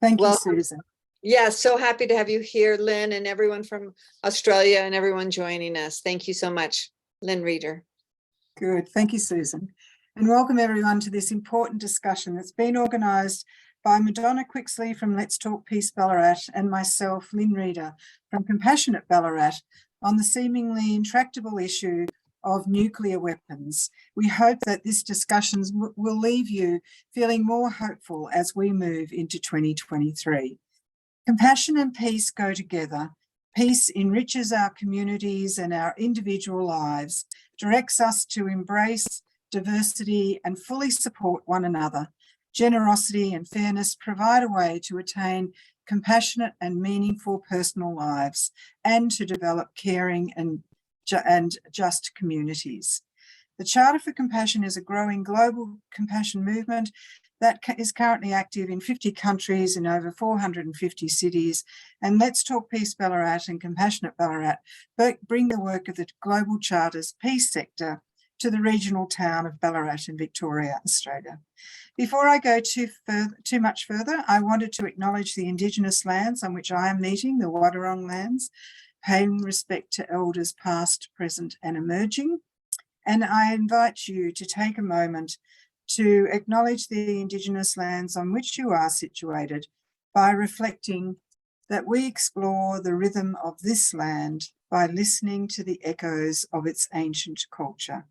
Thank you, Welcome. Susan. Yeah, so happy to have you here, Lynn, and everyone from Australia and everyone joining us. Thank you so much, Lynn Reeder. Good. Thank you, Susan. And welcome everyone to this important discussion that's been organised by Madonna Quixley from Let's Talk Peace Ballarat and myself, Lynn Reeder, from Compassionate Ballarat, on the seemingly intractable issue of nuclear weapons. We hope that this discussion will leave you feeling more hopeful as we move into 2023. Compassion and peace go together. Peace enriches our communities and our individual lives, directs us to embrace diversity and fully support one another. Generosity and fairness provide a way to attain compassionate and meaningful personal lives and to develop caring and just communities. The Charter for Compassion is a growing global compassion movement that is currently active in 50 countries in over 450 cities. And Let's Talk Peace Ballarat and Compassionate Ballarat bring the work of the Global Charter's peace sector to the regional town of Ballarat in Victoria, Australia. Before I go too much further, I wanted to acknowledge the Indigenous lands on which I am meeting, the Wadawurrung lands, paying respect to elders past, present and emerging. And I invite you to take a moment to acknowledge the Indigenous lands on which you are situated by reflecting that we explore the rhythm of this land by listening to the echoes of its ancient culture.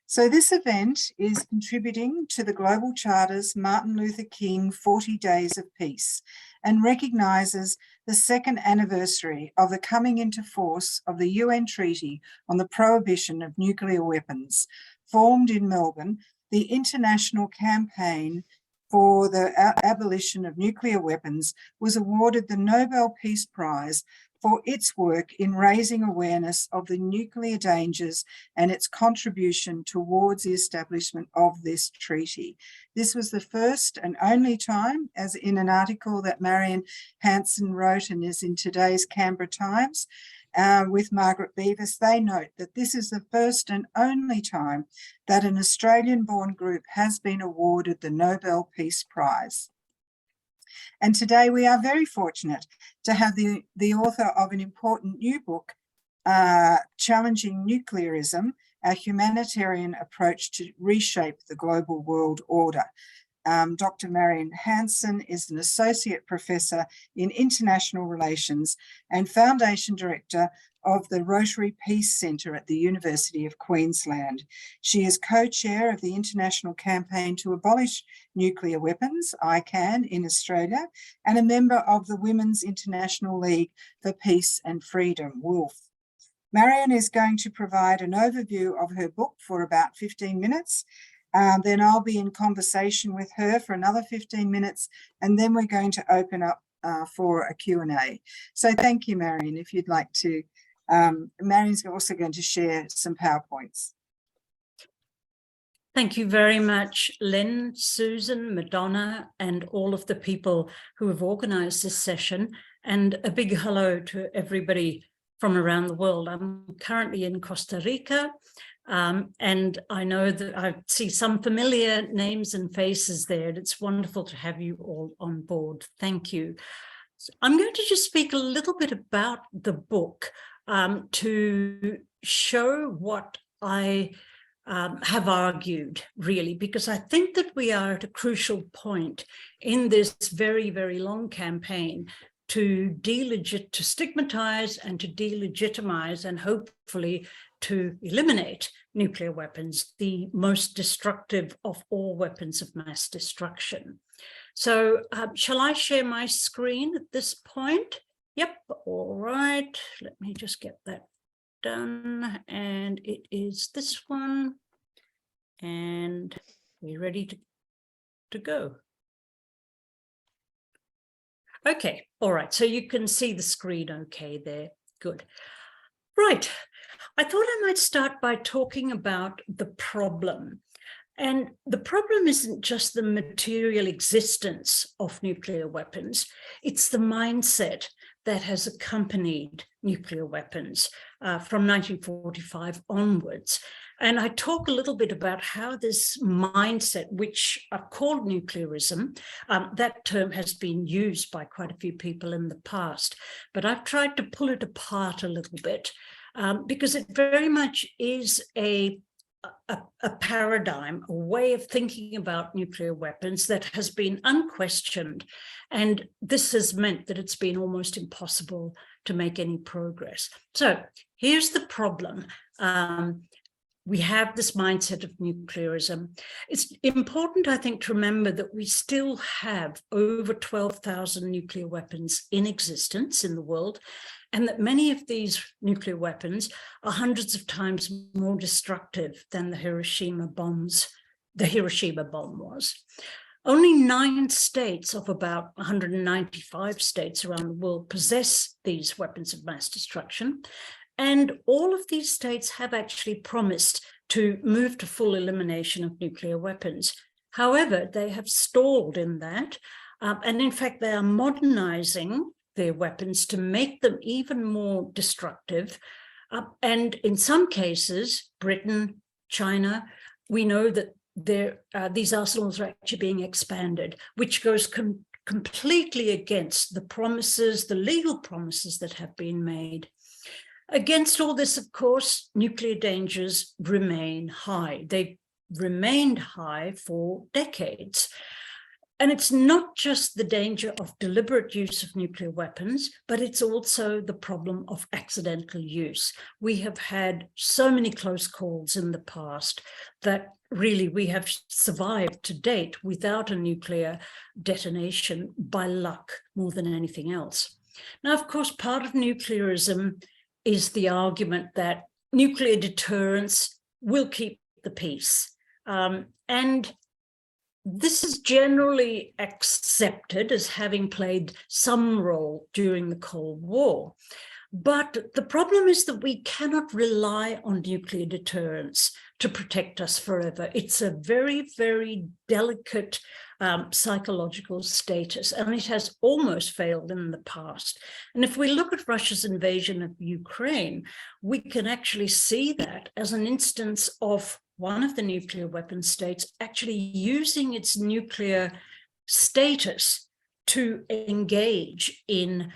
So this event is contributing to the Global Charter's Martin Luther King 40 Days of Peace and recognises the second anniversary of the coming into force of the UN Treaty on the Prohibition of Nuclear Weapons. Formed in Melbourne, the International Campaign for the Abolition of Nuclear Weapons was awarded the Nobel Peace Prize for its work in raising awareness of the nuclear dangers and its contribution towards the establishment of this treaty. This was the first and only time, as in an article that Marianne Hanson wrote and is in today's Canberra Times, with Margaret Beavis, they note that this is the first and only time that an Australian-born group has been awarded the Nobel Peace Prize. And today we are very fortunate to have the author of an important new book, Challenging Nuclearism, a humanitarian approach to reshape the global world order. Dr. Marianne Hanson is an Associate Professor in International Relations and Foundation Director of the Rotary Peace Centre at the University of Queensland. She is co-chair of the International Campaign to Abolish Nuclear Weapons, ICAN, in Australia, and a member of the Women's International League for Peace and Freedom, WILPF. Marianne is going to provide an overview of her book for about 15 minutes. Then I'll be in conversation with her for another 15 minutes, and then we're going to open up for a Q&A. So thank you, Marianne, if you'd like to. Marianne's also going to share some PowerPoints. Thank you very much, Lynn, Susan, Madonna, and all of the people who have organised this session. And a big hello to everybody from around the world. I'm currently in Costa Rica. And I know that I see some familiar names and faces there. And it's wonderful to have you all on board. Thank you. So I'm going to just speak a little bit about the book to show what I have argued, really, because I think that we are at a crucial point in this very, very long campaign to stigmatize and to delegitimize and hopefully to eliminate nuclear weapons, the most destructive of all weapons of mass destruction. So shall I share my screen at this point? Yep, all right. Let me just get that done. And it is this one. And we're ready to go. Okay, all right. So you can see the screen okay there. Good. Right. I thought I might start by talking about the problem. And the problem isn't just the material existence of nuclear weapons, it's the mindset that has accompanied nuclear weapons from 1945 onwards. And I talk a little bit about how this mindset, which I've called nuclearism, that term has been used by quite a few people in the past, but I've tried to pull it apart a little bit because it very much is a paradigm, a way of thinking about nuclear weapons that has been unquestioned. And this has meant that it's been almost impossible to make any progress. So here's the problem. We have this mindset of nuclearism. It's important, I think, to remember that we still have over 12,000 nuclear weapons in existence in the world, and that many of these nuclear weapons are hundreds of times more destructive than the Hiroshima bomb was. Only 9 states of about 195 states around the world possess these weapons of mass destruction. And all of these states have actually promised to move to full elimination of nuclear weapons. However, they have stalled in that. And in fact, they are modernizing their weapons to make them even more destructive. And in some cases, Britain, China, we know that these arsenals are actually being expanded, which goes completely against the promises, the legal promises that have been made. Against all this, of course, nuclear dangers remain high. They've remained high for decades. And it's not just the danger of deliberate use of nuclear weapons, but it's also the problem of accidental use. We have had so many close calls in the past that really we have survived to date without a nuclear detonation by luck more than anything else. Now, of course, part of nuclearism is the argument that nuclear deterrence will keep the peace. And this is generally accepted as having played some role during the Cold War. But the problem is that we cannot rely on nuclear deterrence to protect us forever. It's a very, very delicate psychological status, and it has almost failed in the past. And if we look at Russia's invasion of Ukraine, we can actually see that as an instance of one of the nuclear weapon states actually using its nuclear status to engage in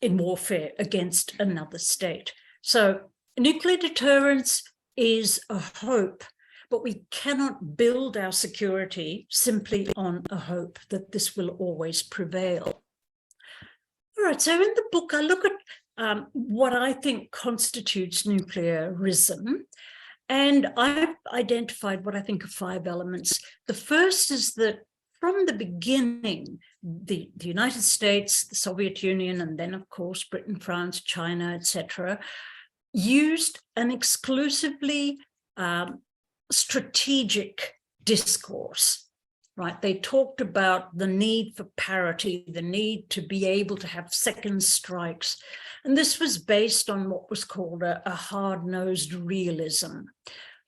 warfare against another state. So nuclear deterrence is a hope, but we cannot build our security simply on a hope that this will always prevail. All right, so in the book, I look at what I think constitutes nuclearism. And I've identified what I think are 5 elements. The first is that from the beginning, the United States, the Soviet Union, and then, of course, Britain, France, China, etc., used an exclusively strategic discourse, right? They talked about the need for parity, the need to be able to have second strikes. And this was based on what was called a hard-nosed realism.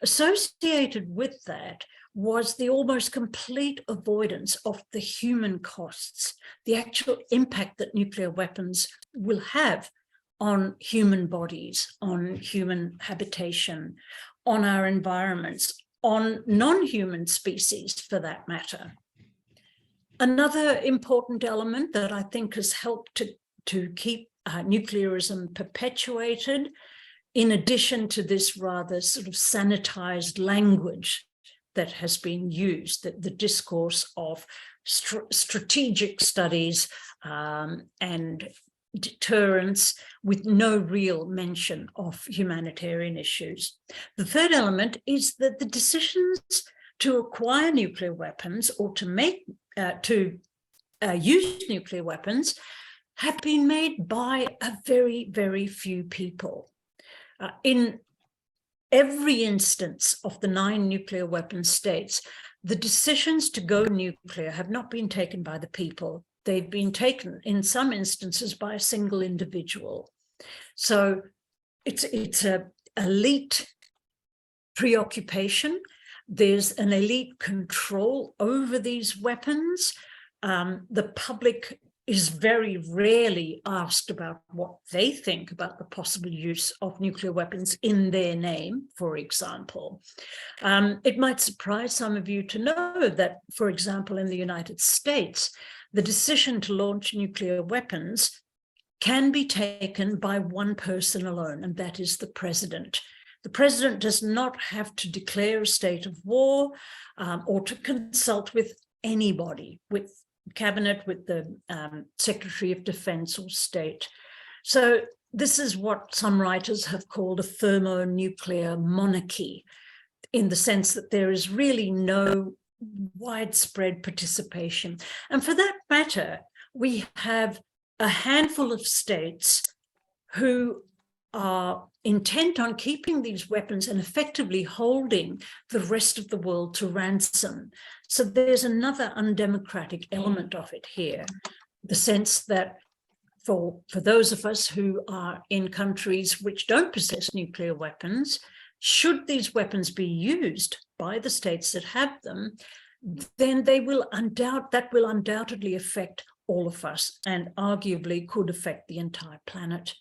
Associated with that was the almost complete avoidance of the human costs, the actual impact that nuclear weapons will have on human bodies, on human habitation, on our environments, on non-human species for that matter. Another important element that I think has helped to keep nuclearism perpetuated, in addition to this rather sort of sanitized language that has been used, the discourse of strategic studies and deterrence with no real mention of humanitarian issues. The third element is that the decisions to acquire nuclear weapons or to use nuclear weapons have been made by a very, very few people. In every instance of the 9 nuclear weapon states, the decisions to go nuclear have not been taken by the people. They've been taken, in some instances, by a single individual. So it's an elite preoccupation. There's an elite control over these weapons. The public is very rarely asked about what they think about the possible use of nuclear weapons in their name, for example. It might surprise some of you to know that, for example, in the United States, the decision to launch nuclear weapons can be taken by one person alone, and that is the president. The president does not have to declare a state of war or to consult with anybody, with cabinet, with the Secretary of Defense or state. So this is what some writers have called a thermonuclear monarchy, in the sense that there is really no widespread participation. And for that matter, we have a handful of states who are intent on keeping these weapons and effectively holding the rest of the world to ransom. So there's another undemocratic element of it here, the sense that for those of us who are in countries which don't possess nuclear weapons, should these weapons be used by the states that have them, then that will undoubtedly affect all of us and arguably could affect the entire planet.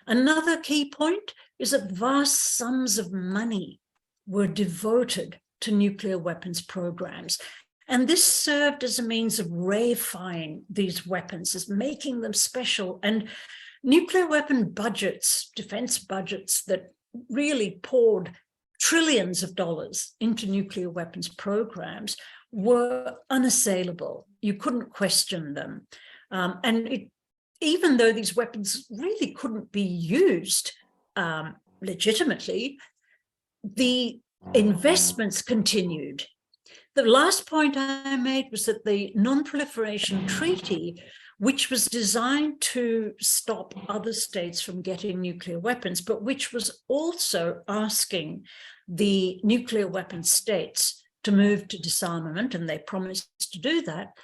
Another key point is that vast sums of money were devoted to nuclear weapons programs. And this served as a means of reifying these weapons, as making them special. And nuclear weapon budgets, defense budgets that really poured trillions of dollars into nuclear weapons programs were unassailable. You couldn't question them. Even though these weapons really couldn't be used legitimately, the investments continued. The last point I made was that the Non-Proliferation Treaty, which was designed to stop other states from getting nuclear weapons, but which was also asking the nuclear weapon states to move to disarmament, and they promised to do that,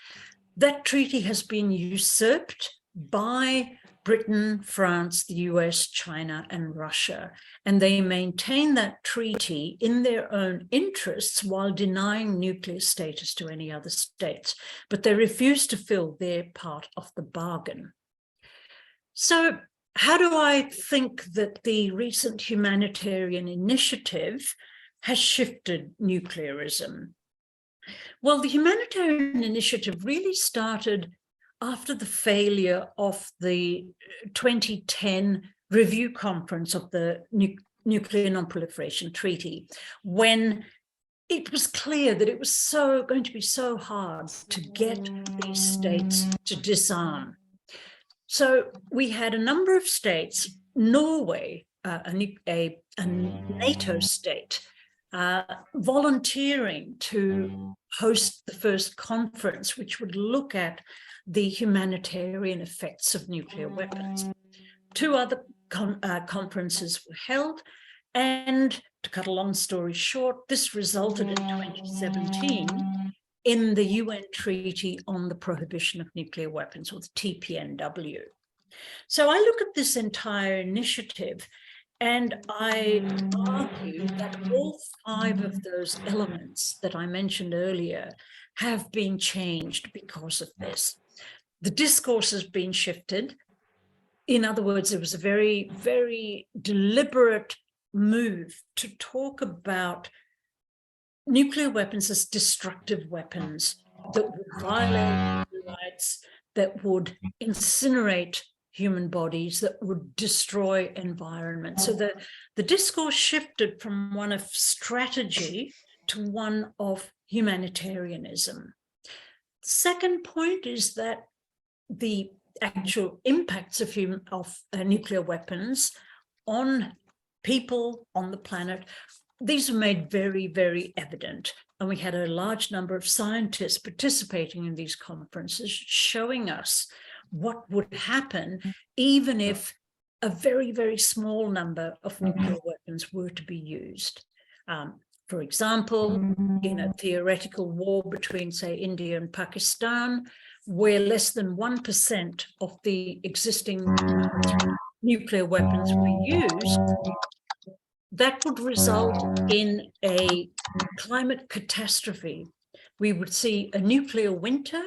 that treaty has been usurped by Britain, France, the US, China, and Russia. And they maintain that treaty in their own interests while denying nuclear status to any other states. But they refuse to fill their part of the bargain. So how do I think that the recent Humanitarian Initiative has shifted nuclearism? Well, the Humanitarian Initiative really started after the failure of the 2010 review conference of the Nuclear Non-Proliferation Treaty, when it was clear that it was going to be so hard to get these states to disarm. So we had a number of states, Norway, a NATO state, volunteering to host the first conference, which would look at the humanitarian effects of nuclear weapons. Two other conferences were held, and to cut a long story short, this resulted in 2017 in the UN Treaty on the Prohibition of Nuclear Weapons, or the TPNW. So I look at this entire initiative and I argue that all 5 of those elements that I mentioned earlier have been changed because of this. The discourse has been shifted. In other words, it was a very, very deliberate move to talk about nuclear weapons as destructive weapons that would violate human rights, that would incinerate human bodies, that would destroy environment. So the discourse shifted from one of strategy to one of humanitarianism. The second point is that the actual impacts of nuclear weapons on people, on the planet, these were made very, very evident. And we had a large number of scientists participating in these conferences showing us what would happen even if a very, very small number of nuclear weapons were to be used. For example, in a theoretical war between, say, India and Pakistan, where less than 1% of the existing nuclear weapons were used, that would result in a climate catastrophe. We would see a nuclear winter,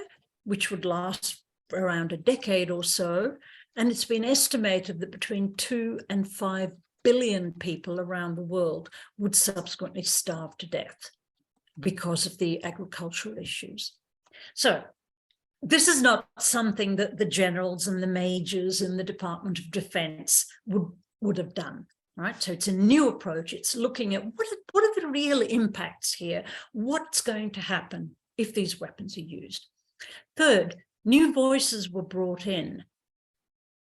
which would last around a decade or so, and it's been estimated that between 2 and 5 billion people around the world would subsequently starve to death because of the agricultural issues. So this is not something that the generals and the majors in the Department of Defense would have done, right? So it's a new approach. It's looking at what are the real impacts here? What's going to happen if these weapons are used? Third, new voices were brought in.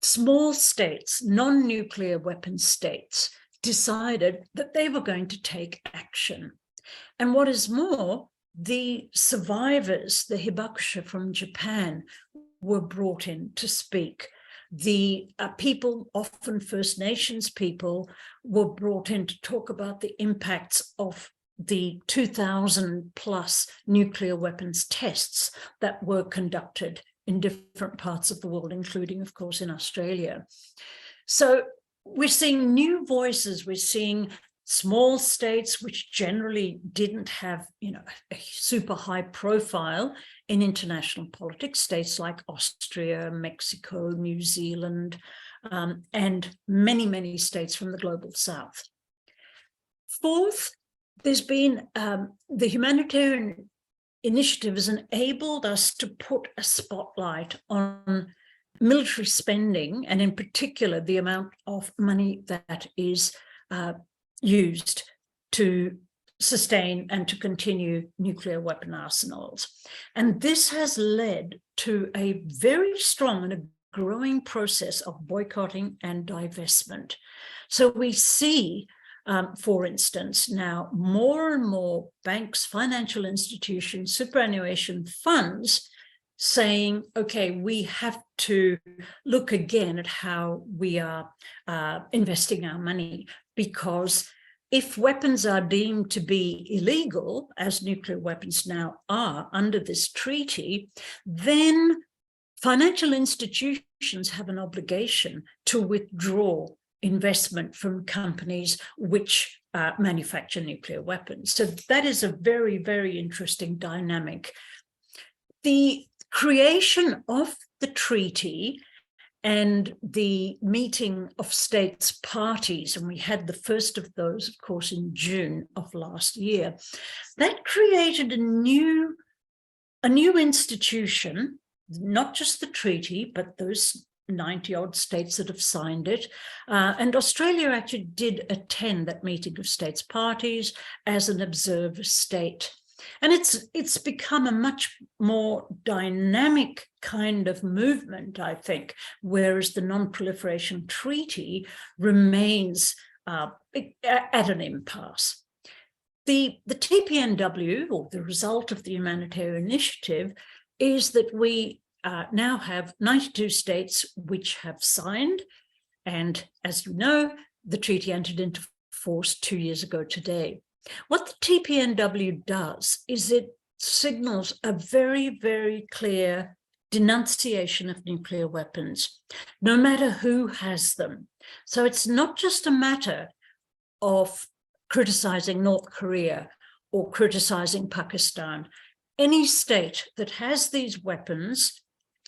Small states, non-nuclear weapon states, decided that they were going to take action. And what is more, the survivors, the hibakusha from Japan, were brought in to speak. The people, often First Nations people, were brought in to talk about the impacts of the 2,000 plus nuclear weapons tests that were conducted in different parts of the world, including, of course, in Australia. So we're seeing new voices. We're seeing small states which generally didn't have, a super high profile in international politics, states like Austria, Mexico, New Zealand, and many, many states from the global south. Fourth, there's been the Humanitarian Initiative has enabled us to put a spotlight on military spending, and in particular, the amount of money that is used to sustain and to continue nuclear weapon arsenals. And this has led to a very strong and a growing process of boycotting and divestment. So we see, for instance, now more and more banks, financial institutions, superannuation funds saying, okay, we have to look again at how we are investing our money, because if weapons are deemed to be illegal, as nuclear weapons now are under this treaty, then financial institutions have an obligation to withdraw investment from companies which manufacture nuclear weapons. So that is a very, very interesting dynamic. The creation of the treaty and the meeting of states parties, and we had the first of those, of course, in June of last year, that created a new institution, not just the treaty, but those 90-odd states that have signed it. And Australia actually did attend that meeting of states parties as an observer state. And it's become a much more dynamic kind of movement, I think, whereas the Non-Proliferation Treaty remains at an impasse. The TPNW, or the result of the Humanitarian Initiative, is that we now have 92 states which have signed. And as you know, the treaty entered into force 2 years ago today. What the TPNW does is it signals a very, very clear denunciation of nuclear weapons, no matter who has them. So it's not just a matter of criticizing North Korea or criticizing Pakistan. Any state that has these weapons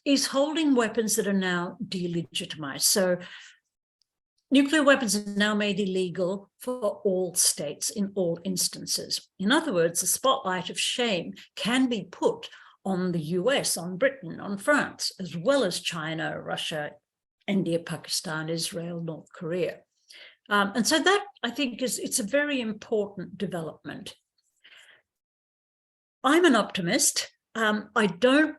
is holding weapons that are now delegitimized. So nuclear weapons are now made illegal for all states in all instances. In other words, the spotlight of shame can be put on the US, on Britain, on France, as well as China, Russia, India, Pakistan, Israel, North Korea. And so that, I think, it's a very important development. I'm an optimist. I don't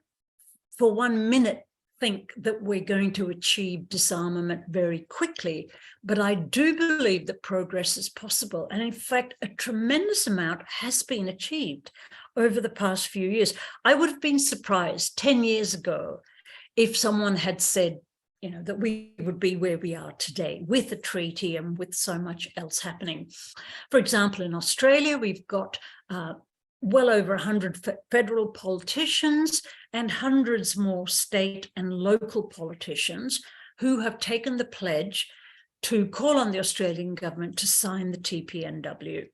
for 1 minute think that we're going to achieve disarmament very quickly, but I do believe that progress is possible. And in fact, a tremendous amount has been achieved over the past few years. I would have been surprised 10 years ago if someone had said, that we would be where we are today with a treaty and with so much else happening. For example, in Australia, we've got well over 100 federal politicians and hundreds more state and local politicians who have taken the pledge to call on the Australian government to sign the TPNW.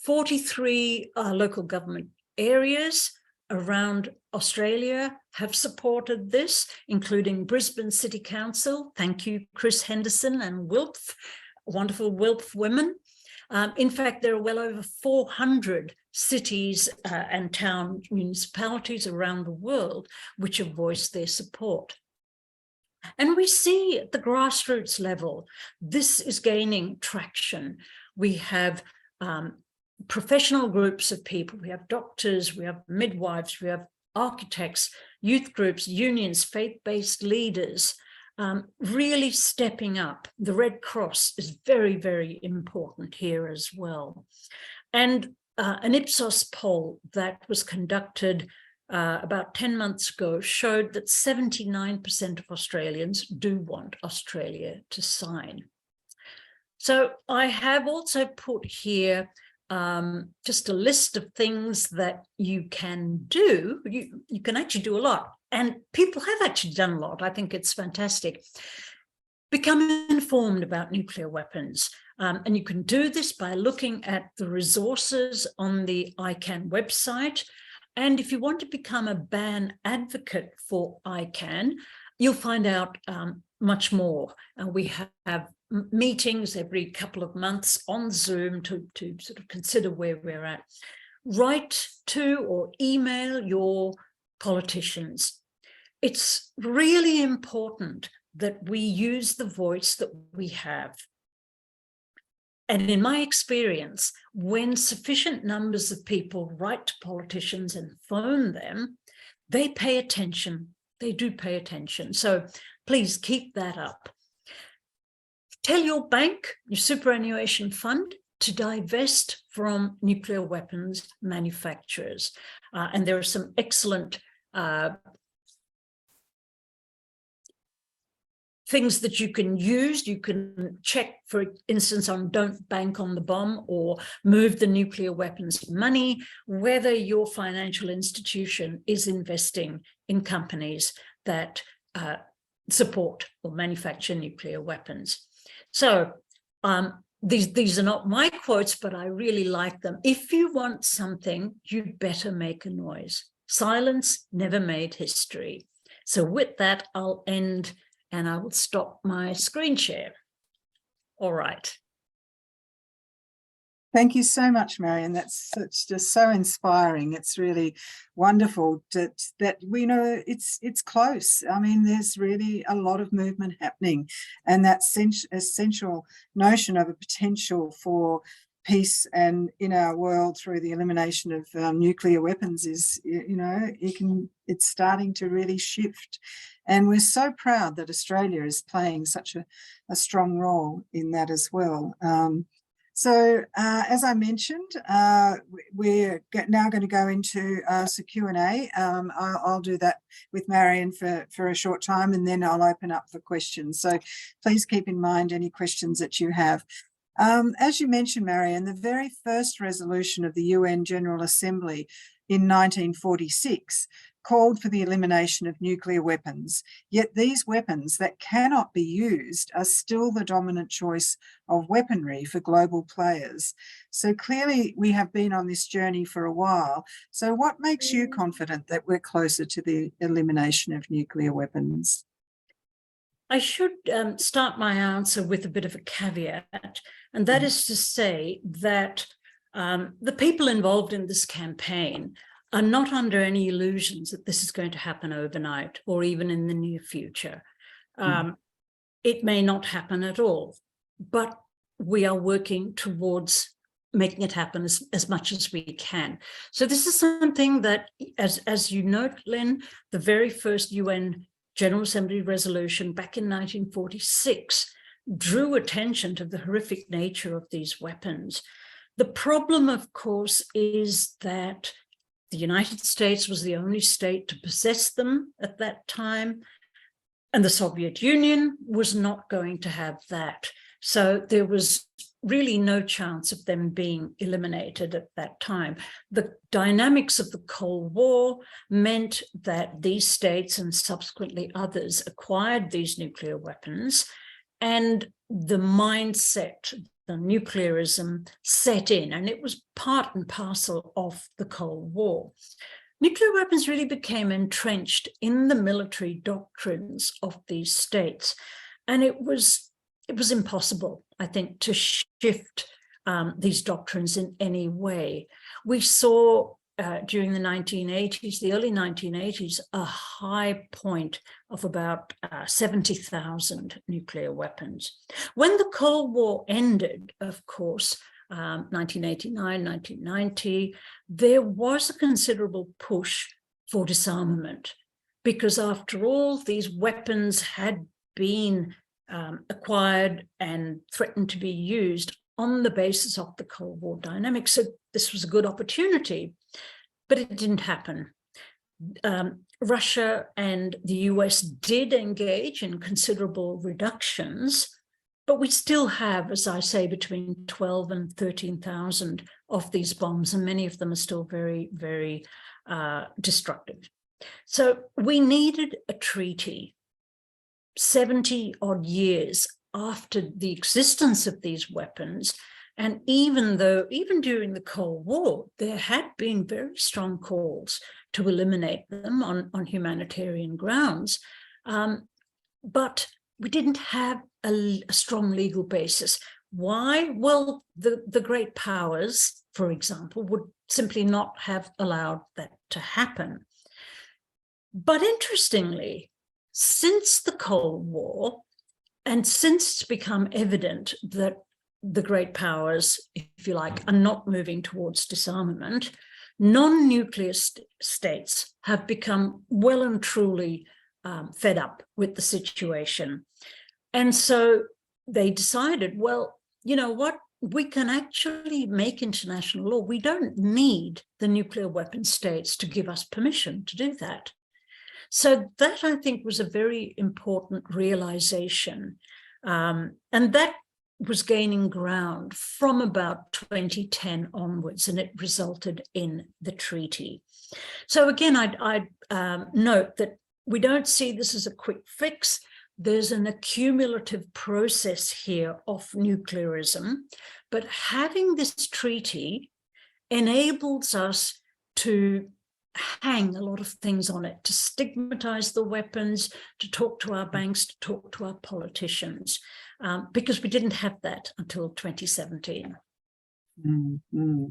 43 local government areas around Australia have supported this, including Brisbane City Council. Thank you, Chris Henderson and WILPF, wonderful WILPF women. In fact, there are well over 400 cities and town municipalities around the world which have voiced their support. And we see at the grassroots level, this is gaining traction. We have professional groups of people, we have doctors, we have midwives, we have architects, youth groups, unions, faith-based leaders, really stepping up. The Red Cross is very, very important here as well. And an Ipsos poll that was conducted about 10 months ago showed that 79% of Australians do want Australia to sign. So I have also put here just a list of things that you can do. You can actually do a lot, and people have actually done a lot. I think it's fantastic. Become informed about nuclear weapons. And you can do this by looking at the resources on the ICAN website. And if you want to become a ban advocate for ICAN, you'll find out much more. We have meetings every couple of months on Zoom to sort of consider where we're at. Write to or email your politicians. It's really important that we use the voice that we have. And in my experience, when sufficient numbers of people write to politicians and phone them, they pay attention. They do pay attention. So please keep that up. Tell your bank, your superannuation fund, to divest from nuclear weapons manufacturers. And there are some excellent things that you can use. You can check, for instance, on Don't Bank on the Bomb or Move the Nuclear Weapons Money, whether your financial institution is investing in companies that support or manufacture nuclear weapons. So these are not my quotes, but I really like them. If you want something, you'd better make a noise. Silence never made history. So with that, I'll end and I will stop my screen share. All right. Thank you so much, Marianne. That's just so inspiring. It's really wonderful that we know it's close. I mean, there's really a lot of movement happening, and that essential notion of a potential for peace and in our world through the elimination of nuclear weapons is, it's starting to really shift. And we're so proud that Australia is playing such a strong role in that as well. So as I mentioned, we're now going to go into some Q&A. I'll do that with Marianne for a short time, and then I'll open up for questions. So please keep in mind any questions that you have. As you mentioned, Marianne, the very first resolution of the UN General Assembly in 1946 called for the elimination of nuclear weapons, yet these weapons that cannot be used are still the dominant choice of weaponry for global players. So clearly we have been on this journey for a while. So what makes you confident that we're closer to the elimination of nuclear weapons? I should start my answer with a bit of a caveat, and that is to say that the people involved in this campaign are not under any illusions that this is going to happen overnight or even in the near future. It may not happen at all, but we are working towards making it happen as much as we can. So this is something that, as you note, Lynn, the very first UN General Assembly resolution back in 1946 drew attention to the horrific nature of these weapons. The problem, of course, is that the United States was the only state to possess them at that time, and the Soviet Union was not going to have that. So there was really no chance of them being eliminated at that time. The dynamics of the Cold War meant that these states and subsequently others acquired these nuclear weapons, and the mindset, the nuclearism set in, and it was part and parcel of the Cold War. nuclear weapons really became entrenched in the military doctrines of these states. And it was impossible, I think, to shift these doctrines in any way. We saw during the 1980s, the early 1980s, a high point of about 70,000 nuclear weapons. When the Cold War ended, of course, 1989, 1990, there was a considerable push for disarmament, because after all, these weapons had been acquired and threatened to be used on the basis of the Cold War dynamics. So this was a good opportunity, but it didn't happen. Russia and the US did engage in considerable reductions, but we still have, as I say, between 12 and 13,000 of these bombs, and many of them are still very, very destructive. So we needed a treaty 70 odd years after the existence of these weapons. And even during the Cold War, there had been very strong calls to eliminate them on humanitarian grounds. But we didn't have a strong legal basis. Why? Well, the great powers, for example, would simply not have allowed that to happen. But interestingly, since the Cold War, and since it's become evident that the great powers, if you like, are not moving towards disarmament, non-nuclear states have become well and truly fed up with the situation. And so they decided, well, you know what? We can actually make international law. We don't need the nuclear weapon states to give us permission to do that. So that, I think, was a very important realization. And that was gaining ground from about 2010 onwards, and it resulted in the treaty. So again, I'd note that we don't see this as a quick fix. There's an accumulative process here of nuclearism, but having this treaty enables us to hang a lot of things on it, to stigmatize the weapons, to talk to our banks, to talk to our politicians, because we didn't have that until 2017. Mm-hmm.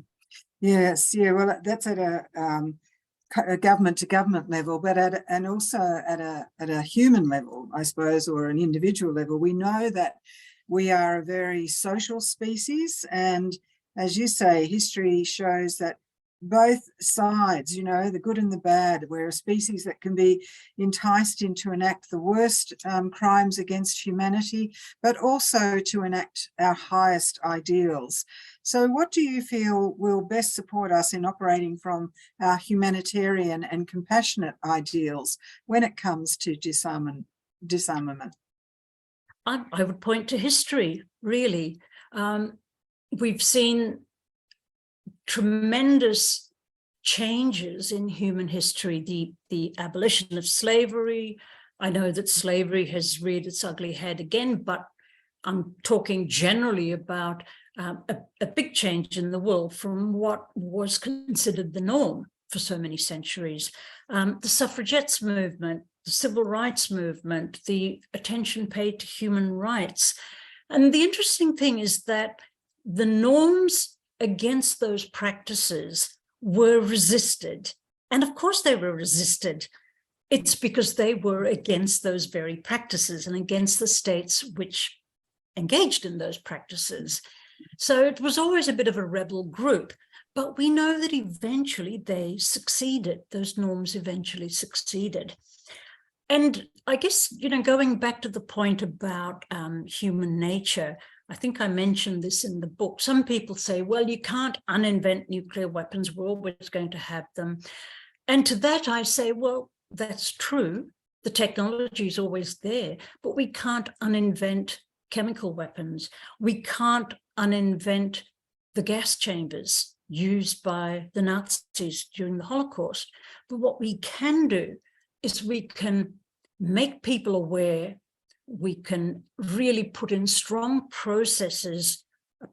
Yes, yeah, well, that's at a government-to-government level, but also at a human level, I suppose, or an individual level. We know that we are a very social species, and as you say, history shows that both sides, you know, the good and the bad, we're a species that can be enticed in to enact the worst crimes against humanity, but also to enact our highest ideals. So what do you feel will best support us in operating from our humanitarian and compassionate ideals when it comes to disarmament? I would point to history, really. We've seen tremendous changes in human history, the abolition of slavery. I know that slavery has reared its ugly head again, but I'm talking generally about a big change in the world from what was considered the norm for so many centuries. The suffragettes movement, the civil rights movement, the attention paid to human rights. And the interesting thing is that the norms against those practices were resisted. And of course they were resisted. It's because they were against those very practices and against the states which engaged in those practices. So it was always a bit of a rebel group, but we know that eventually they succeeded. Those norms eventually succeeded. And I guess, you know, going back to the point about human nature, I think I mentioned this in the book. Some people say, well, you can't uninvent nuclear weapons. We're always going to have them. And to that I say, well, that's true. The technology is always there, but we can't uninvent chemical weapons. We can't uninvent the gas chambers used by the Nazis during the Holocaust. But what we can do is we can make people aware. We can really put in strong processes,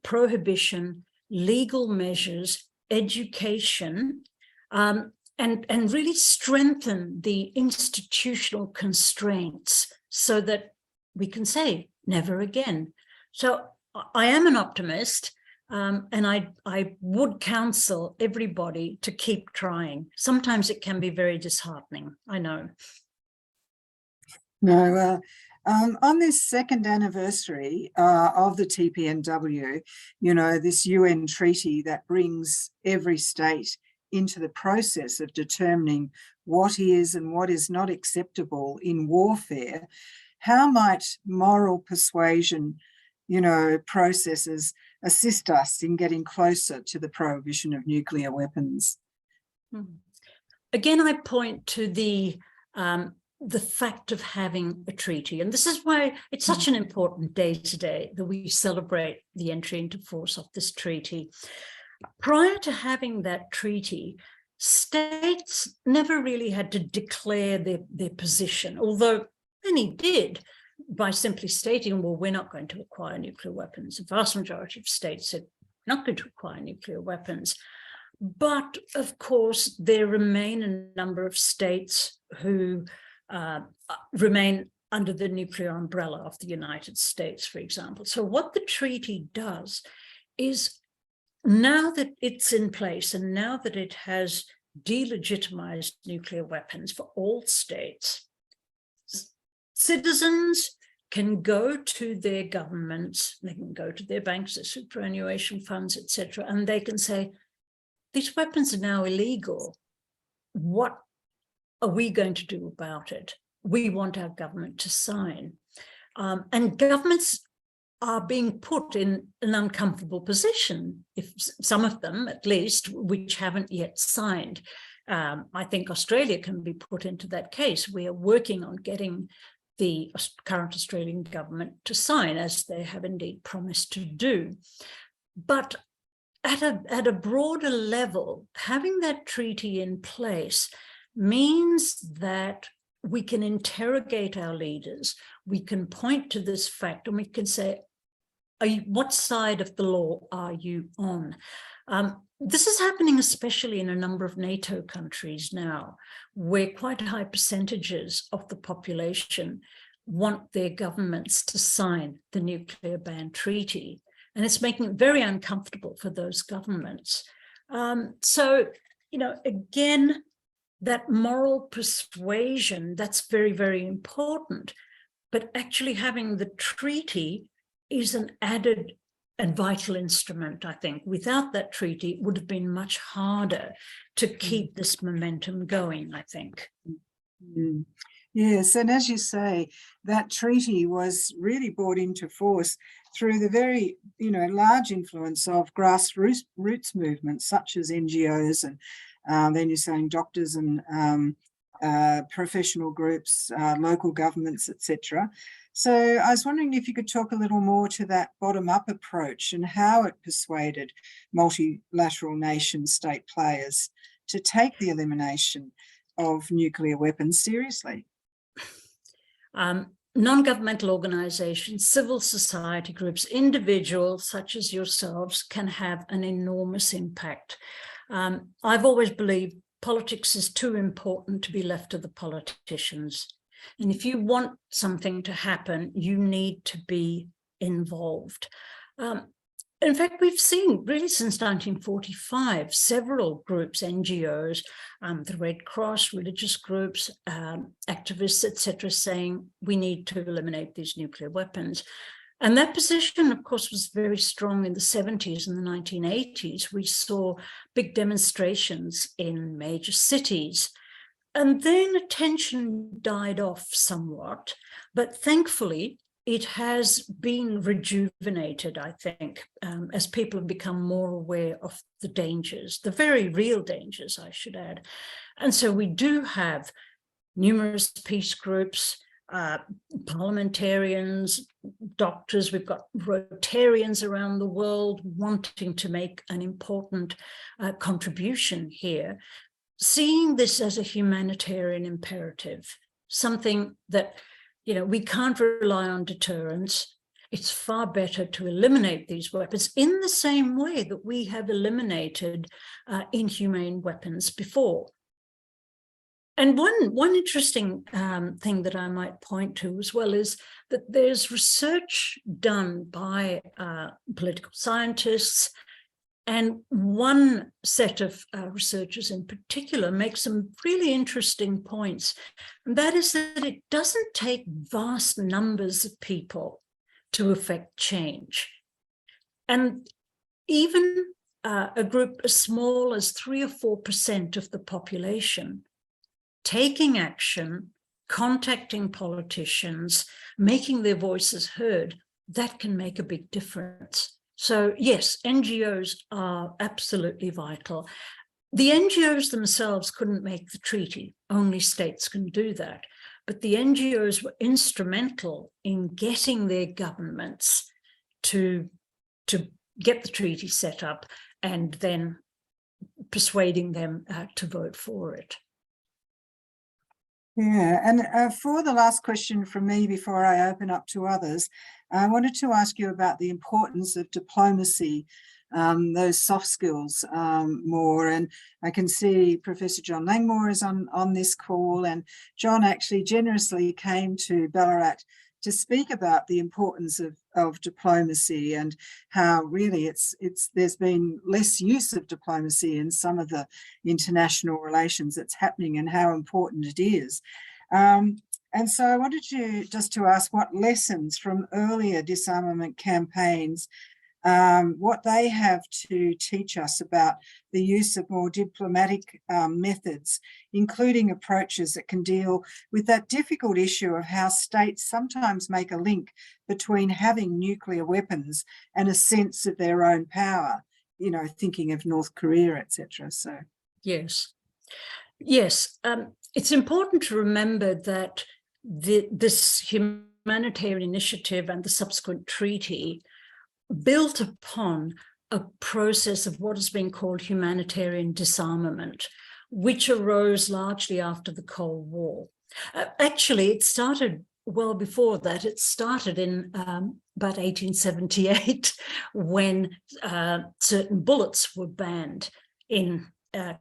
prohibition, legal measures, education, and and really strengthen the institutional constraints so that we can say never again. So I am an optimist, and I would counsel everybody to keep trying. Sometimes it can be very disheartening, I know. No, on this second anniversary of the TPNW, you know, this UN treaty that brings every state into the process of determining what is and what is not acceptable in warfare, how might moral persuasion, you know, processes assist us in getting closer to the prohibition of nuclear weapons? Again, I point to the fact of having a treaty. And this is why it's such an important day today that we celebrate the entry into force of this treaty. Prior to having that treaty, states never really had to declare their position, although many did by simply stating, well, we're not going to acquire nuclear weapons. The vast majority of states said, we're not going to acquire nuclear weapons. But of course, there remain a number of states who remain under the nuclear umbrella of the United States, for example. So what the treaty does is, now that it's in place and now that it has delegitimized nuclear weapons for all states, citizens can go to their governments, they can go to their banks, their superannuation funds, etc., and they can say, these weapons are now illegal. What are we going to do about it? We want our government to sign. And governments are being put in an uncomfortable position, if some of them at least, which haven't yet signed. I think Australia can be put into that case. We are working on getting the current Australian government to sign, as they have indeed promised to do. But at a broader level, having that treaty in place means that we can interrogate our leaders, we can point to this fact, and we can say, what side of the law are you on? This is happening especially in a number of NATO countries now, where quite high percentages of the population want their governments to sign the nuclear ban treaty. And it's making it very uncomfortable for those governments. So, you know, again, that moral persuasion, that's very, very important. But actually having the treaty is an added and vital instrument, I think. Without that treaty, it would have been much harder to keep this momentum going, I think. Yes, and as you say, that treaty was really brought into force through the very, you know, large influence of grassroots movements such as NGOs and then you're saying doctors and professional groups, local governments, etc. So I was wondering if you could talk a little more to that bottom-up approach and how it persuaded multilateral nation state players to take the elimination of nuclear weapons seriously. Non-governmental organizations, civil society groups, individuals such as yourselves can have an enormous impact. I've always believed politics is too important to be left to the politicians. And if you want something to happen, you need to be involved. In fact, we've seen really since 1945, several groups, NGOs, the Red Cross, religious groups, activists, etc., saying we need to eliminate these nuclear weapons. And that position, of course, was very strong in the 70s and the 1980s. We saw big demonstrations in major cities. And then attention died off somewhat, but thankfully it has been rejuvenated, I think, as people have become more aware of the dangers, the very real dangers, I should add. And so we do have numerous peace groups, parliamentarians, doctors, we've got Rotarians around the world wanting to make an important contribution here, seeing this as a humanitarian imperative, something that, you know, we can't rely on deterrence. It's far better to eliminate these weapons in the same way that we have eliminated inhumane weapons before. And one interesting thing that I might point to as well is that there's research done by political scientists, and one set of researchers in particular makes some really interesting points, and that is that it doesn't take vast numbers of people to affect change. And even a group as small as 3 or 4% of the population taking action, contacting politicians, making their voices heard, that can make a big difference. So yes, NGOs are absolutely vital. The NGOs themselves couldn't make the treaty, only states can do that. But the NGOs were instrumental in getting their governments to get the treaty set up and then persuading them to vote for it. Yeah, and for the last question from me before I open up to others, I wanted to ask you about the importance of diplomacy, those soft skills more. And I can see Professor John Langmore is on this call, and John actually generously came to Ballarat to speak about the importance of diplomacy and how really there's been less use of diplomacy in some of the international relations that's happening and how important it is. And so I wanted to ask what lessons from earlier disarmament campaigns, what they have to teach us about the use of more diplomatic methods, including approaches that can deal with that difficult issue of how states sometimes make a link between having nuclear weapons and a sense of their own power, you know, thinking of North Korea, etc. So yes, it's important to remember that this humanitarian initiative and the subsequent treaty built upon a process of what has been called humanitarian disarmament, which arose largely after the Cold War. Actually, it started well before that. It started in about 1878 when certain bullets were banned in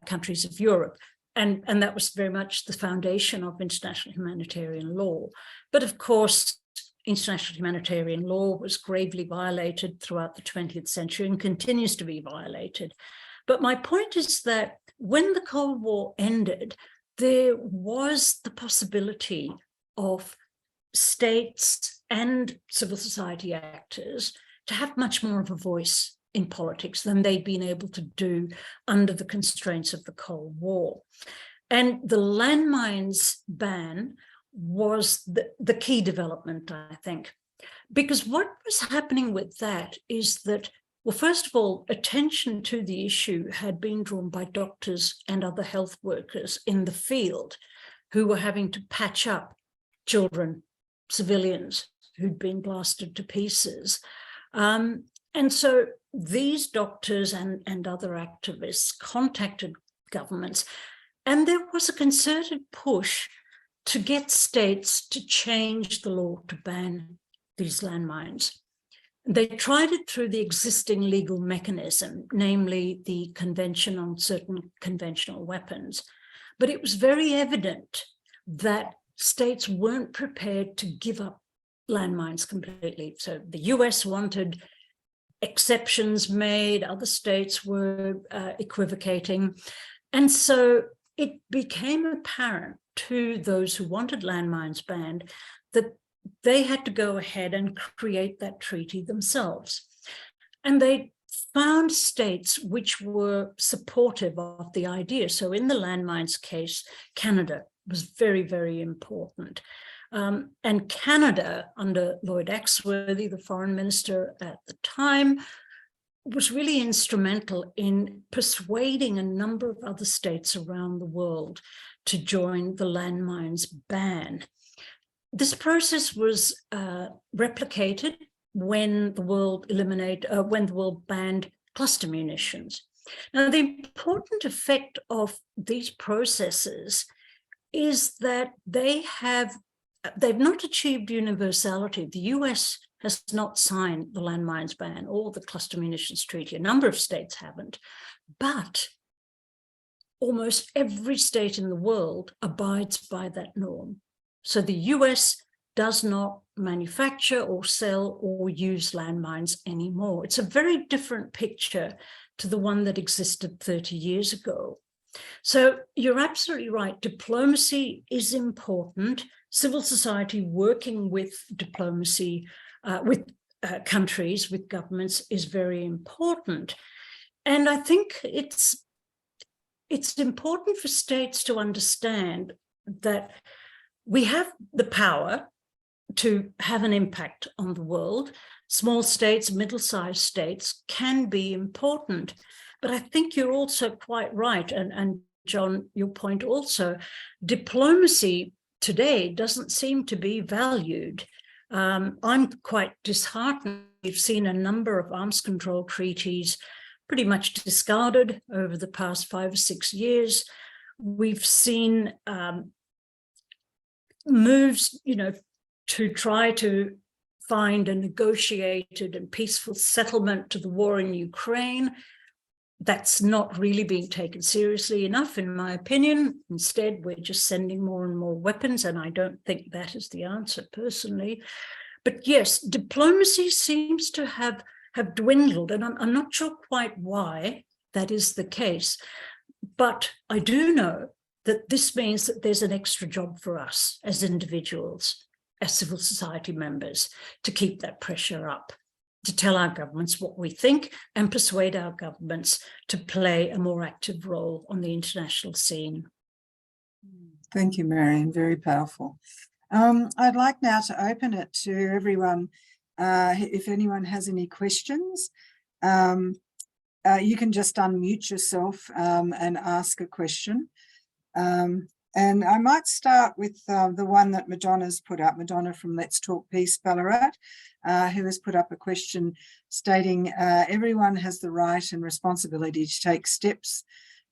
countries of Europe. And that was very much the foundation of international humanitarian law. But of course, international humanitarian law was gravely violated throughout the 20th century and continues to be violated. But my point is that when the Cold War ended, there was the possibility of states and civil society actors to have much more of a voice in politics than they'd been able to do under the constraints of the Cold War. And the landmines ban was the key development, I think, because what was happening with that is that, well, first of all, attention to the issue had been drawn by doctors and other health workers in the field who were having to patch up children, civilians who'd been blasted to pieces. And so these doctors and other activists contacted governments, and there was a concerted push to get states to change the law to ban these landmines. They tried it through the existing legal mechanism, namely the Convention on Certain Conventional Weapons. But it was very evident that states weren't prepared to give up landmines completely. So the US wanted exceptions made, other states were equivocating. And so it became apparent to those who wanted landmines banned that they had to go ahead and create that treaty themselves. And they found states which were supportive of the idea. So in the landmines case, Canada was very, very important. And Canada, under Lloyd Axworthy, the foreign minister at the time, was really instrumental in persuading a number of other states around the world to join the landmines ban. This process was replicated when the world banned cluster munitions. Now, the important effect of these processes is that they've not achieved universality. The US has not signed the landmines ban or the cluster munitions treaty. A number of states haven't, but almost every state in the world abides by that norm. So the US does not manufacture or sell or use landmines anymore. It's a very different picture to the one that existed 30 years ago. So you're absolutely right. Diplomacy is important. Civil society working with diplomacy, with countries, with governments is very important. And I think it's important for states to understand that we have the power to have an impact on the world. Small states, middle-sized states can be important. But I think you're also quite right, and John, your point also, diplomacy today doesn't seem to be valued. I'm quite disheartened. We've seen a number of arms control treaties pretty much discarded over the past 5 or 6 years. We've seen moves, to try to find a negotiated and peaceful settlement to the war in Ukraine. That's not really being taken seriously enough, in my opinion. Instead, we're just sending more and more weapons, and I don't think that is the answer personally. But yes, diplomacy seems to have dwindled, and I'm not sure quite why that is the case. But I do know that this means that there's an extra job for us as individuals, as civil society members, to keep that pressure up, to tell our governments what we think and persuade our governments to play a more active role on the international scene. Thank you, Marianne. Very powerful. I'd like now to open it to everyone. If anyone has any questions, you can just unmute yourself and ask a question. And I might start with the one that Madonna's put up, Madonna from Let's Talk Peace Ballarat, who has put up a question stating, everyone has the right and responsibility to take steps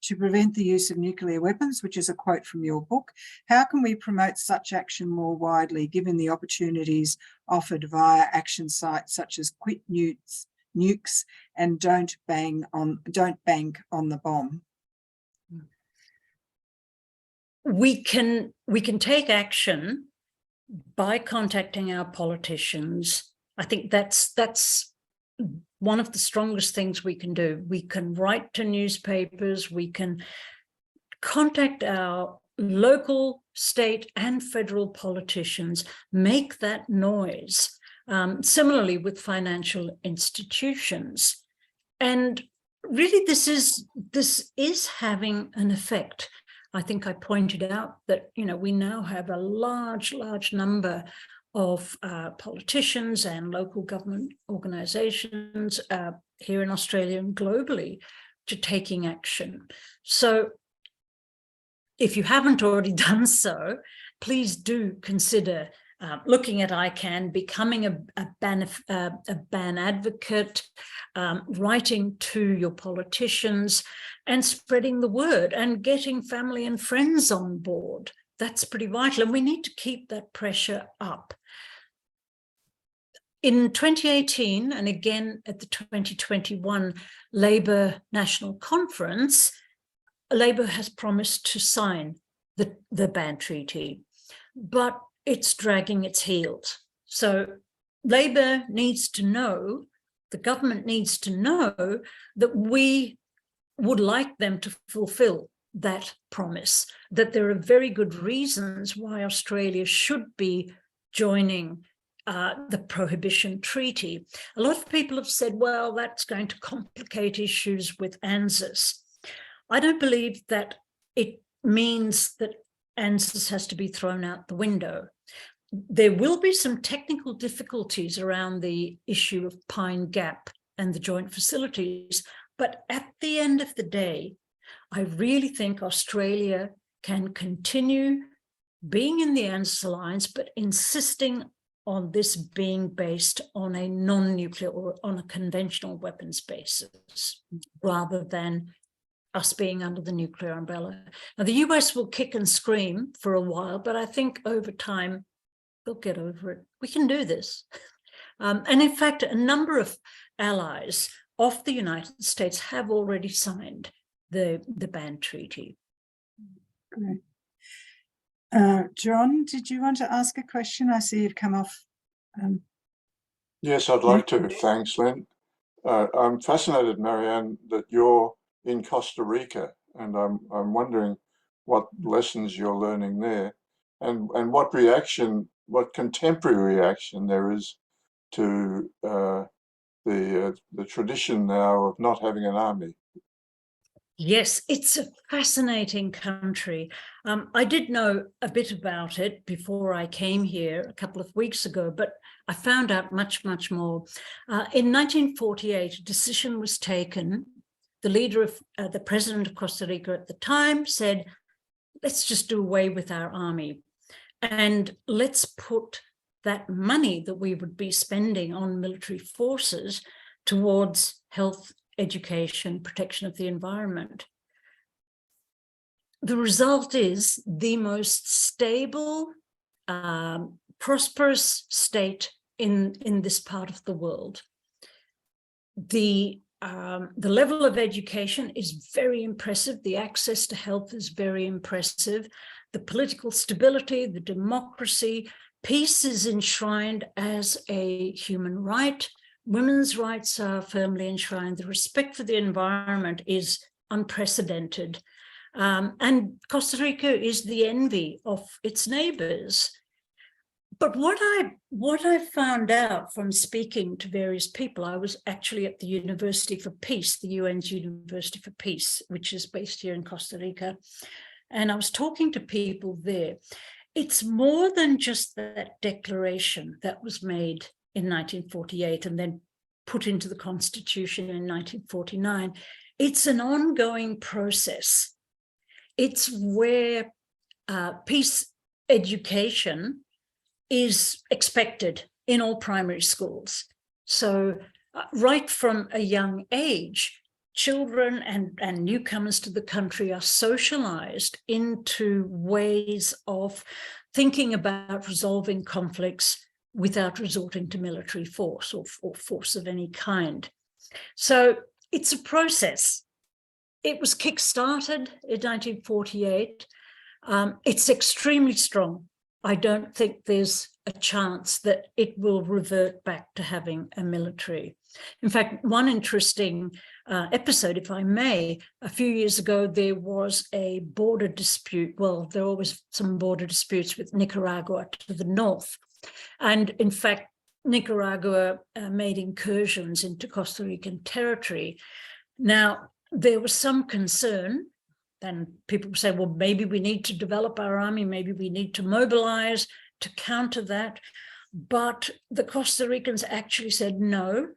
to prevent the use of nuclear weapons, which is a quote from your book. How can we promote such action more widely, given the opportunities offered via action sites such as Quit Nukes and Don't Bang on the Bomb? We can take action by contacting our politicians. I think that's one of the strongest things we can do. We can write to newspapers, we can contact our local, state and federal politicians, make that noise. Similarly with financial institutions. And really this is having an effect. I think I pointed out that, we now have a large number of politicians and local government organisations here in Australia and globally to taking action. So if you haven't already done so, please do consider looking at ICAN, becoming a ban advocate, writing to your politicians and spreading the word and getting family and friends on board. That's pretty vital, and we need to keep that pressure up. In 2018, and again at the 2021 Labor National Conference, Labor has promised to sign the ban treaty, but it's dragging its heels. So Labor needs to know, the government needs to know that we would like them to fulfill that promise, that there are very good reasons why Australia should be joining the Prohibition Treaty. A lot of people have said, well, that's going to complicate issues with ANZUS. I don't believe that it means that ANZUS has to be thrown out the window. There will be some technical difficulties around the issue of Pine Gap and the joint facilities, but at the end of the day, I really think Australia can continue being in the ANZUS alliance, but insisting on this being based on a non-nuclear or on a conventional weapons basis, rather than us being under the nuclear umbrella. Now, the US will kick and scream for a while, but I think over time, they'll get over it. We can do this. And in fact, a number of allies of the United States have already signed the ban treaty. Great. John, did you want to ask a question? I see you've come off. Yes, I'd like to. Thanks, Lynn. I'm fascinated, Marianne, that you're in Costa Rica, and I'm wondering what lessons you're learning there, and what reaction, what contemporary reaction there is to the tradition now of not having an army. Yes, it's a fascinating country. I did know a bit about it before I came here a couple of weeks ago, but I found out much, much more. In 1948, a decision was taken. The leader of the president of Costa Rica at the time said, let's just do away with our army and let's put that money that we would be spending on military forces towards health, education, protection of the environment. The result is the most stable, prosperous state in this part of the world. The level of education is very impressive. The access to health is very impressive. The political stability, the democracy, peace is enshrined as a human right. Women's rights are firmly enshrined. The respect for the environment is unprecedented. And Costa Rica is the envy of its neighbors. But what I found out from speaking to various people, I was actually at the University for Peace, the UN's University for Peace, which is based here in Costa Rica. And I was talking to people there. It's more than just that declaration that was made in 1948 and then put into the Constitution in 1949. It's an ongoing process. It's where peace education is expected in all primary schools. So right from a young age, children and newcomers to the country are socialized into ways of thinking about resolving conflicts without resorting to military force or force of any kind. So it's a process. It was kick-started in 1948. It's extremely strong. I don't think there's a chance that it will revert back to having a military. In fact, one interesting episode, if I may, a few years ago, there was a border dispute. Well, there are always some border disputes with Nicaragua to the north. And in fact, Nicaragua made incursions into Costa Rican territory. Now, there was some concern, and people say, well, maybe we need to develop our army, maybe we need to mobilize to counter that. But the Costa Ricans actually said, no,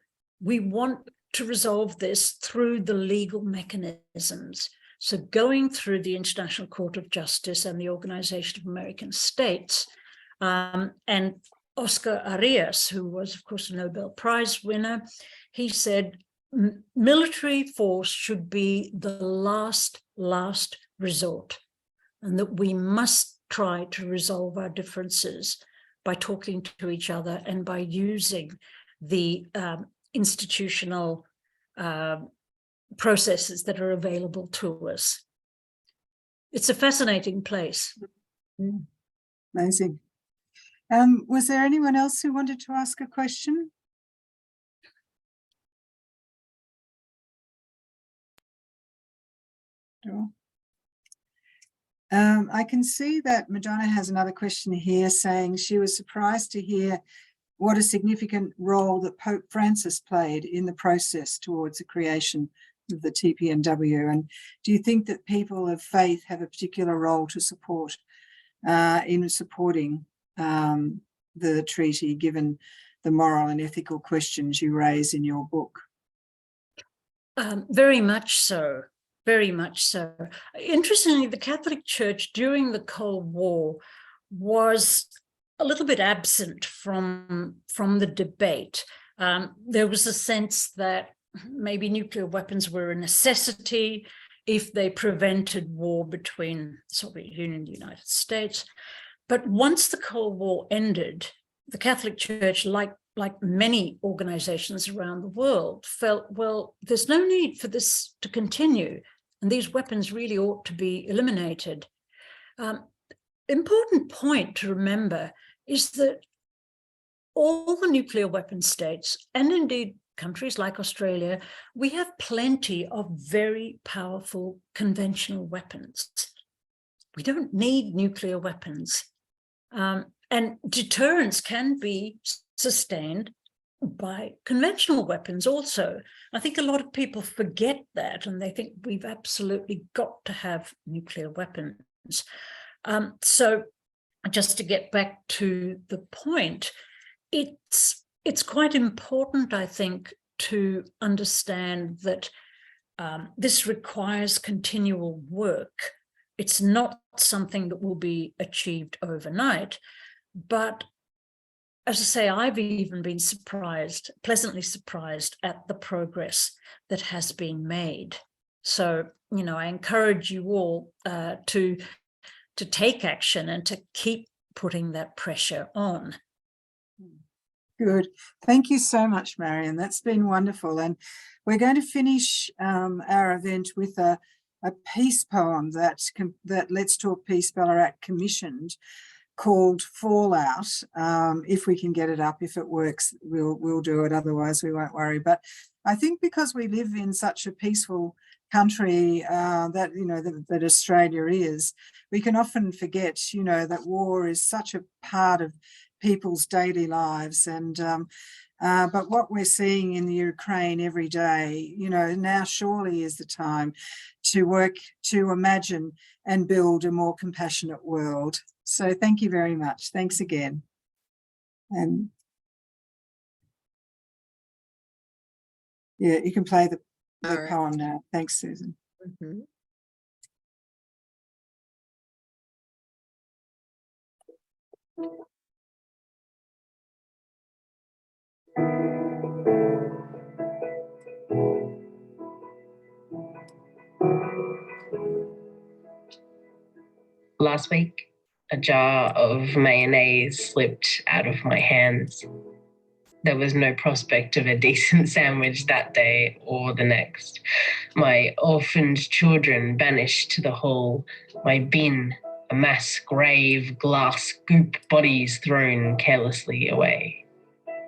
we want to resolve this through the legal mechanisms. So going through the International Court of Justice and the Organization of American States, and Oscar Arias, who was, of course, a Nobel Prize winner, he said, military force should be the last resort, and that we must try to resolve our differences by talking to each other and by using the institutional processes that are available to us. It's a fascinating place. Amazing. Was there anyone else who wanted to ask a question? Sure. I can see that Madonna has another question here saying she was surprised to hear what a significant role that Pope Francis played in the process towards the creation of the TPNW. And do you think that people of faith have a particular role to support in supporting the treaty, given the moral and ethical questions you raise in your book? Very much so. Very much so. Interestingly, the Catholic Church during the Cold War was a little bit absent from the debate. There was a sense that maybe nuclear weapons were a necessity if they prevented war between the Soviet Union and the United States. But once the Cold War ended, the Catholic Church, like many organizations around the world, felt, well, there's no need for this to continue. And these weapons really ought to be eliminated. Important point to remember is that all the nuclear weapon states, and indeed countries like Australia, we have plenty of very powerful conventional weapons. We don't need nuclear weapons. And deterrence can be sustained by conventional weapons also. I think a lot of people forget that, and they think we've absolutely got to have nuclear weapons. So just to get back to the point, it's quite important, I think, to understand that this requires continual work. It's not something that will be achieved overnight, but as I say, I've even been surprised, pleasantly surprised at the progress that has been made. So, you know, I encourage you all to take action and to keep putting that pressure on. Good. Thank you so much, Marianne. That's been wonderful. And we're going to finish our event with a peace poem that Let's Talk Peace Ballarat commissioned, called Fallout. If we can get it up, if it works, we'll do it. Otherwise, we won't worry. But I think because we live in such a peaceful country that, you know, that Australia is, we can often forget, you know, that war is such a part of people's daily lives. And but what we're seeing in the Ukraine every day, you know, now surely is the time to work to imagine and build a more compassionate world. So thank you very much. Thanks again. And yeah, you can play the poem now. Thanks, Susan. Mm-hmm. Last week, a jar of mayonnaise slipped out of my hands. There was no prospect of a decent sandwich that day or the next. My orphaned children banished to the hall. My bin, a mass grave, glass goop bodies thrown carelessly away.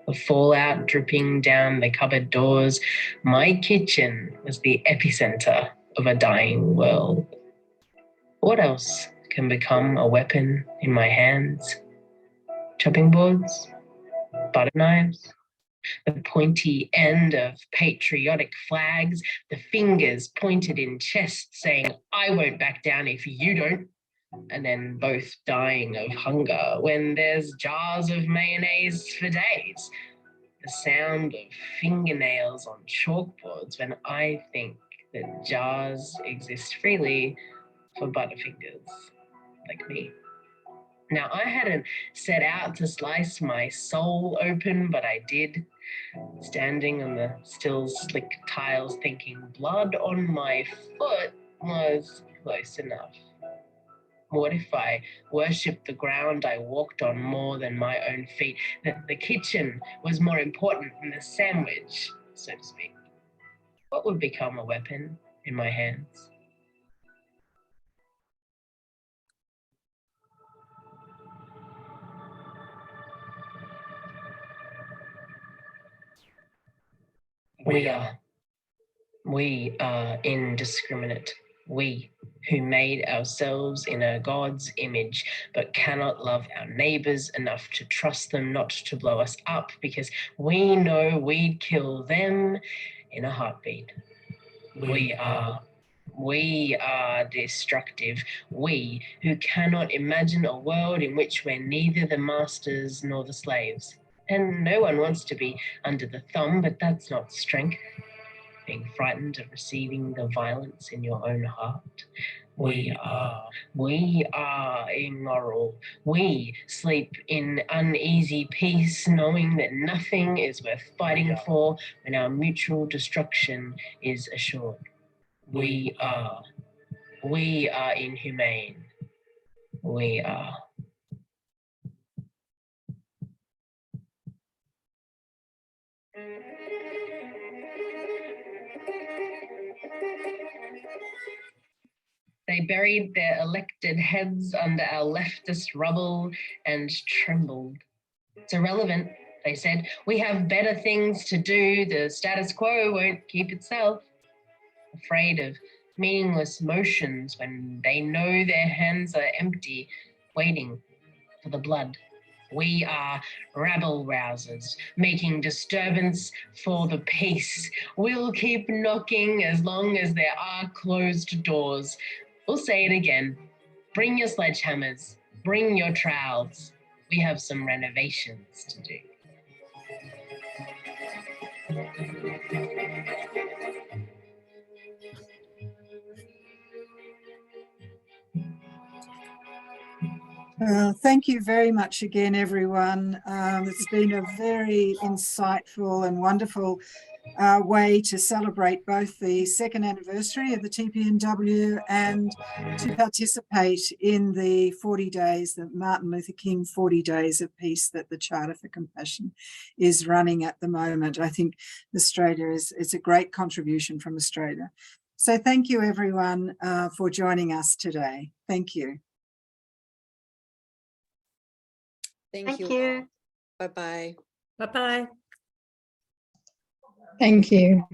The fallout dripping down the cupboard doors. My kitchen was the epicenter of a dying world. What else can become a weapon in my hands? Chopping boards? Butter knives? The pointy end of patriotic flags, the fingers pointed in chest saying, I won't back down if you don't, and then both dying of hunger when there's jars of mayonnaise for days. The sound of fingernails on chalkboards when I think that jars exist freely for butterfingers like me. Now, I hadn't set out to slice my soul open, but I did, standing on the still slick tiles thinking blood on my foot was close enough. What if I worshipped the ground I walked on more than my own feet, that the kitchen was more important than the sandwich, so to speak? What would become a weapon in my hands? We are indiscriminate. We who made ourselves in a God's image, but cannot love our neighbours enough to trust them not to blow us up because we know we'd kill them in a heartbeat. We are destructive. We who cannot imagine a world in which we're neither the masters nor the slaves. And no one wants to be under the thumb, but that's not strength. Being frightened of receiving the violence in your own heart. We are immoral. We sleep in uneasy peace, knowing that nothing is worth fighting for when our mutual destruction is assured. We are inhumane. We are. They buried their elected heads under our leftist rubble and trembled. It's irrelevant, they said. We have better things to do. The status quo won't keep itself. Afraid of meaningless motions when they know their hands are empty, waiting for the blood. We are rabble rousers, making disturbance for the peace. We'll keep knocking as long as there are closed doors. We'll say it again. Bring your sledgehammers, bring your trowels. We have some renovations to do. Thank you very much again, everyone. It's been a very insightful and wonderful way to celebrate both the second anniversary of the TPNW and to participate in the 40 days, the Martin Luther King 40 Days of Peace that the Charter for Compassion is running at the moment. I think Australia is a great contribution from Australia. So thank you, everyone, for joining us today. Thank you. Thank you. Bye-bye. Bye-bye. Thank you.